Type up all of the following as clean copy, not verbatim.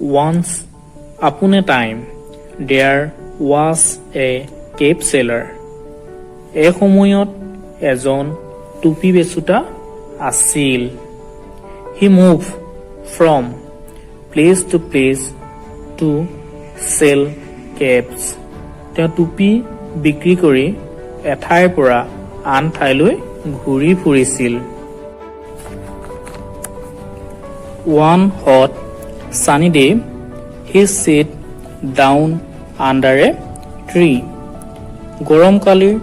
Once upon a time, there was a cave seller. এই সময়ত এজন টুপি বেচুতা আছিল. He moved from place to place to sell caps. তেওঁ টুপি বিক্ৰী কৰি এঠাইৰ পৰা আন ঠাইলৈ ঘূৰি ফুৰিছিল. One hot sunny day, he sat down under a tree. গৰমকালিৰ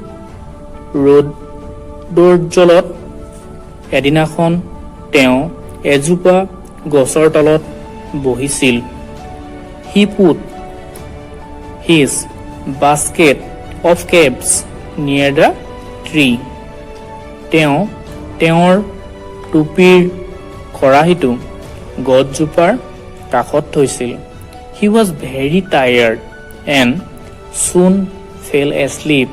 ৰ'দৰ জলত এদিনাখন তেওঁ এজোপা গছৰ তলত বহিছিল. He put his basket of caps near the tree. তেওঁ তেওঁৰ টুপিৰ খৰাহীটো গছজোপাৰ কাষত থৈছিল. He was very tired and soon fell asleep.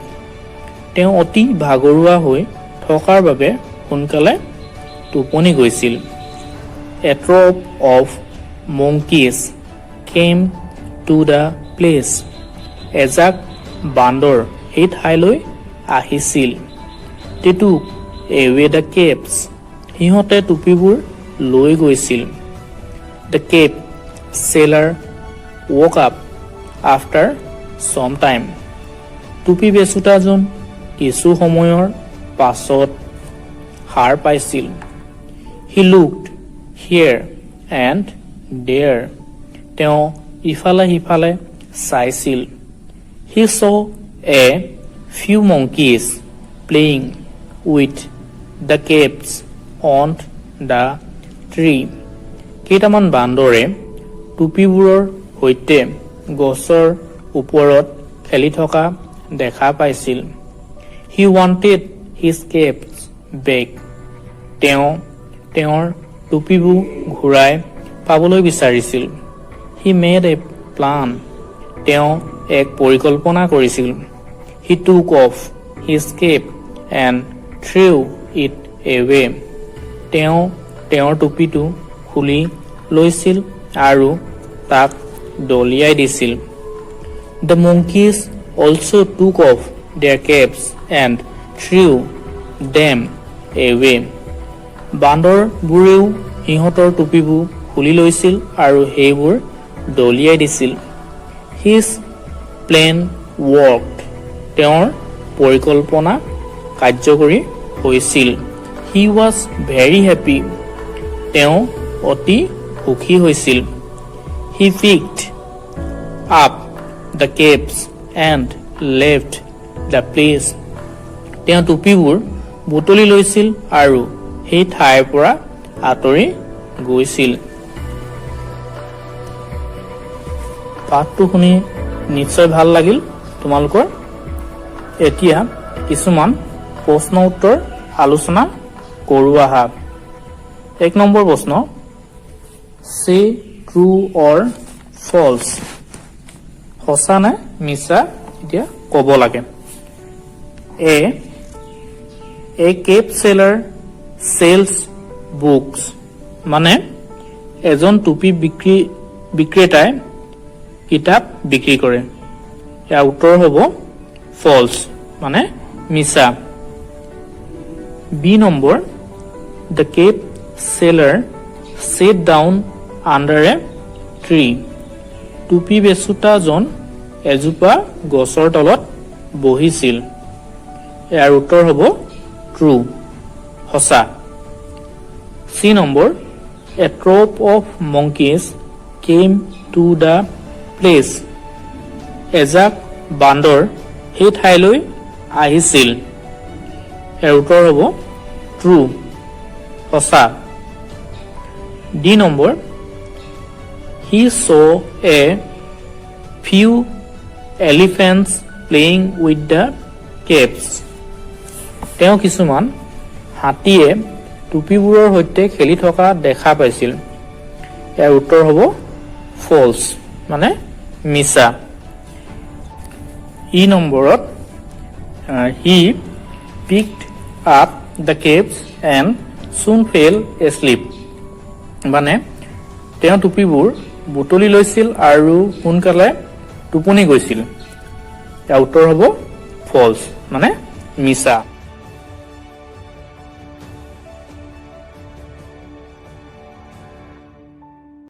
তেওঁ অতি ভাগৰুৱা হৈ থকাৰ বাবে সোনকালে টোপনি গৈছিল. A troop of monkeys came to the place. এজাক বান্দৰ সেই ঠাইলৈ আহিছিল. They took away the caps. সিহঁতে টুপিবোৰ লৈ গৈছিল. The cape seller woke up after some time. টুপি বেচুতাজন কিছু সময়ৰ পাছত সাৰ পাইছিল. He looked here and there. তেওঁ ইফালে সিফালে চাইছিল. He saw a few monkeys playing with the caps on the tree. কেইটামান বান্দৰে টুপিবোৰৰ সৈতে গছৰ ওপৰত খেলি থকা দেখা পাইছিল. He wanted his caps back. তেওঁ তেওঁৰ টুপিবোৰ ঘূৰাই পাবলৈ বিচাৰিছিল. He made a plan. তেওঁ এক পৰিকল্পনা কৰিছিল. He took off his cap and threw it away. তেওঁ তেওঁৰ টুপিটো খুলি লৈছিল আৰু তাক দলিয়াই দিছিল. The monkeys also took off their caps and threw them away. বান্দৰবোৰেও সিহঁতৰ টুপিবোৰ খুলি লৈছিল আৰু সেইবোৰ দলিয়াই দিছিল. His plan worked. তেওঁৰ পৰিকল্পনা কাৰ্যকৰী হৈছিল. He was very happy. তেওঁ অতি সুখী হৈছিল. He picked up the caps and left the place. তেওঁ টুপিবোৰ বুটলি লৈছিল আৰু সেই ঠাইৰ পৰা আঁতৰি গৈছিল. পাঠটো শুনি নিশ্চয় ভাল লাগিল তোমালোকৰ. এতিয়া কিছুমান প্ৰশ্ন উত্তৰ আলোচনা কৰোঁ আহা. 1 নম্বৰ প্ৰশ্ন, say true or false. সঁচা নে মিছা এতিয়া ক'ব লাগে. A cape seller sells books. মানে এজন টুপি বিক্ৰেতাই কিতাপ বিক্ৰী কৰে. ইয়াৰ উত্তৰ হ'ব false, মানে মিছা. B number, the cape seller sat down under a tree. টুপি বেচুতাজন এজোপা গছৰ তলত বহিছিল. ইয়াৰ উত্তৰ হ'ব ট্ৰু, সঁচা. C number, a troop of monkeys came to the place. এজাক বান্দৰ সেই ঠাইলৈ আহিছিল. ইয়াৰ উত্তৰ হ'ব ট্ৰু, সঁচা. D number, he saw a few elephants playing with the caps. তেওঁ কিছুমান হাতীয়ে টুপিবোৰৰ সৈতে খেলি থকা দেখা পাইছিল. ইয়াৰ উত্তৰ হ'ব ফলছ, মানে মিছা. ই নম্বৰত he picked up the caps and soon fell asleep. মানে তেওঁ টুপিবোৰ বুটলি লৈছিল আৰু সোনকালে টোপনি গৈছিল। ইয়াৰ উত্তৰ হ'ব ফলছ, মানে মিছা।